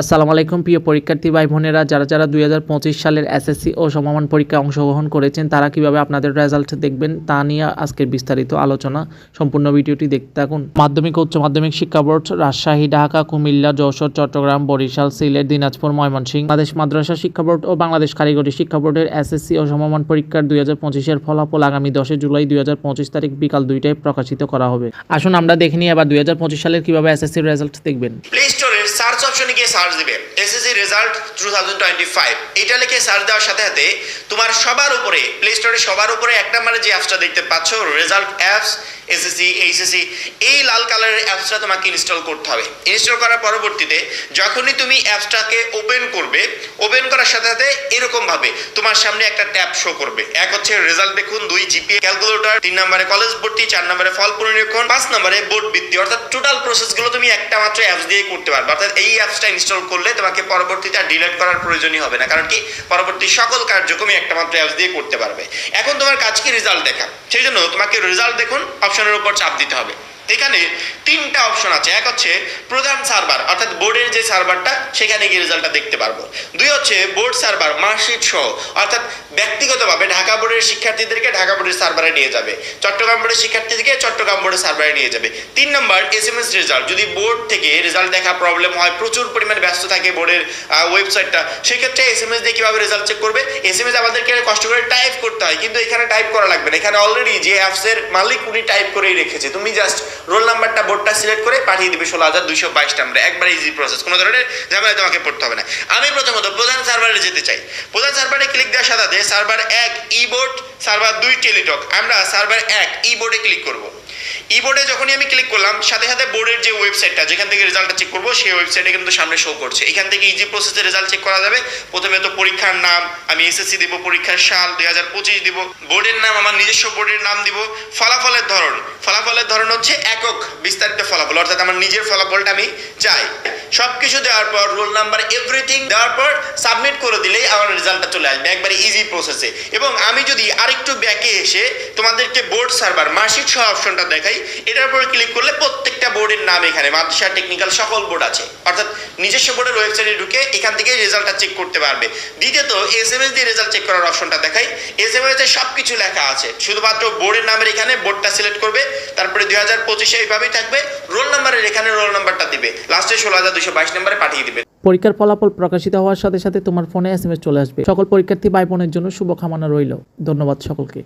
আসসালামু আলাইকুম প্রিয় পরীক্ষার্থী ভাই বোনেরা, যারা 2025 সালের এসএসসি ও সমমান পরীক্ষায় অংশগ্রহণ করেছেন তারা কিভাবে আপনাদের রেজাল্ট দেখবেন তা নিয়ে আজকের বিস্তারিত আলোচনা। সম্পূর্ণ ভিডিওটি দেখতে থাকুন। মাধ্যমিক ও উচ্চ মাধ্যমিক শিক্ষা বোর্ড রাজশাহী, ঢাকা, কুমিল্লা, যশোর, চট্টগ্রাম, বরিশাল, সিলেট, দিনাজপুর, ময়মনসিংহ, বাংলাদেশ মাদ্রাসা শিক্ষা বোর্ড ও বাংলাদেশ কারিগরি শিক্ষা বোর্ডের এসএসসি ও সমমান পরীক্ষার 2025-এর ফলাফল আগামী 10 জুলাই 2025 তারিখ বিকাল 2টায় প্রকাশিত করা হবে। আসুন আমরা দেখে নিই এবার 2025 সালের কিভাবে এসএসসির রেজাল্ট দেখবেন। প্লে স্টোরের সার্চ অপশনে গিয়ে সার্চ দিবে এসএসসি রেজাল্ট 2025, এটা লিখে সার্চ দেওয়ার সাথে সাথে তোমার সবার উপরে প্লে স্টোরে সবার উপরে এক নম্বরে যে অ্যাপসটা দেখতে পাচ্ছ রেজাল্ট অ্যাপস এসএসসি এইচএসসি, এই লাল কালারের অ্যাপসটা তোমাকে ইনস্টল করতে হবে। ইনস্টল করার পরবর্তীতে যখনই তুমি অ্যাপসটাকে ওপেন করবে, ওপেন করার সাথে সাথে এরকম ভাবে তোমার সামনে একটা ট্যাব শো করবে। এক হচ্ছে রেজাল্ট দেখুন, 2 জিপিএ ক্যালকুলেটর, 3 নম্বরে কলেজ ভর্তি, 4 নম্বরে ফল পুনরীক্ষণ, 5 নম্বরে বোর্ড বৃত্তি। অর্থাৎ টোটাল প্রসেসগুলো তুমি একটা মাত্র অ্যাপস দিয়ে করতে পারবে। অর্থাৎ এই অ্যাপসটা ইনস্টল করলে তোমাকে পরবর্তীতে আর ডিলিট করার প্রয়োজনই হবে না, কারণ কি পরবর্তী সকল কার্যক্রমই একটা মাত্র অ্যাপস দিয়ে করতে পারবে। এখন তোমার কাজ কি রেজাল্ট দেখা, সেই জন্য তোমাকে রেজাল্ট দেখুন অপশনের উপর চাপ দিতে হবে। এখানে 3টা অপশন আছে। এক হচ্ছে প্রধান সার্ভার, অর্থাৎ বোর্ডের যে সার্ভারটা সেখানে গিয়ে রেজাল্টটা দেখতে পারবো। 2 হচ্ছে বোর্ড সার্ভার, মার্কশিট সহ, অর্থাৎ ব্যক্তিগতভাবে ঢাকা বোর্ডের শিক্ষার্থীদেরকে ঢাকা বোর্ডের সার্ভারে নিয়ে যাবে, চট্টগ্রাম বোর্ডের শিক্ষার্থীদেরকে চট্টগ্রাম বোর্ডের সার্ভারে নিয়ে যাবে। 3 নম্বর এসএমএস রেজাল্ট, যদি বোর্ড থেকে রেজাল্ট দেখা প্রবলেম হয়, প্রচুর পরিমাণে ব্যস্ত থাকে বোর্ডের ওয়েবসাইটটা, সেক্ষেত্রে এসএমএস দিয়ে কিভাবে রেজাল্ট চেক করবে। এসএমএস আমাদেরকে কষ্ট করে টাইপ করতে হয়, কিন্তু এখানে টাইপ করা লাগবে না। এখানে অলরেডি যে অ্যাপসের মালিক উনি টাইপ করেই রেখেছে, তুমি জাস্ট রোল নাম্বারটা বোর্ডটা সিলেক্ট করে পাঠিয়ে দিবে 16,222 নম্বরে। একবার ইজি প্রসেস, কোনো ধরনের ঝামেলা তোমাকে পড়তে হবে না। আমি প্রথমত প্রধান সার্ভারে যেতে চাই। প্রধান সার্ভারে ক্লিক দেওয়ার সাথে সার্ভার 1 ই বোর্ড, সার্ভার 2 টেলিটক। আমরা সার্ভার 1 ই বোর্ডে ক্লিক করব। ই বোর্ডে যখনই আমি ক্লিক করলাম সাথে সাথে বোর্ডের যে ওয়েবসাইটটা যেখান থেকে রেজাল্টটা চেক করবো সেই ওয়েবসাইটে কিন্তু সামনে শো করছে। এখান থেকে ইজি প্রসেসে রেজাল্ট চেক করা যাবে। প্রথমে তো পরীক্ষার নাম, আমি এসএসসি দিব, পরীক্ষার সাল 2025 দিব, বোর্ডের নাম আমার নিজস্ব বোর্ডের নাম দিব, ফলাফলের ধরন হচ্ছে একক বিস্তারিত ফলাফল, অর্থাৎ আমার নিজের ফলাফলটা আমি চাই। সবকিছু দেওয়ার পর রোল নাম্বার এভরিথিং দেওয়ার পর সাবমিট করে দিলেই আমার রেজাল্টটা চলে আসবে একবারে ইজি প্রসেসে। এবং আমি যদি আরেকটু ব্যাকে এসে তোমাদেরকে বোর্ড সার্ভার মার্কশিট সহ অপশনটা দেখাই, এটার উপর ক্লিক করলে প্রত্যেকটা বোর্ডের নাম এখানে মাদ্রাসা টেকনিক্যাল সকল বোর্ড আছে, অর্থাৎ নিজস্ব বোর্ডের ওয়েবসাইটে ঢুকে এখান থেকে রেজাল্টটা চেক করতে পারবে। দ্বিতীয়ত এসএমএস দিয়ে রেজাল্ট চেক করার অপশনটা দেখাই। এসএমএস এ সবকিছু লেখা আছে, শুধুমাত্র বোর্ডের নামের এখানে বোর্ডটা সিলেক্ট করবে, তারপরে 2025 এইভাবেই থাকবে, রোল নাম্বারের এখানে রোল নাম্বারটা দিবে, লাস্টে 16,222 নম্বরে পাঠিয়ে দিবে। পরীক্ষার ফলাফল প্রকাশিত হওয়ার সাথে সাথে তোমার ফোনে এসএমএস চলে আসবে। সকল পরীক্ষার্থী ভাই বোনের জন্য শুভকামনা রইল। ধন্যবাদ সকলকে।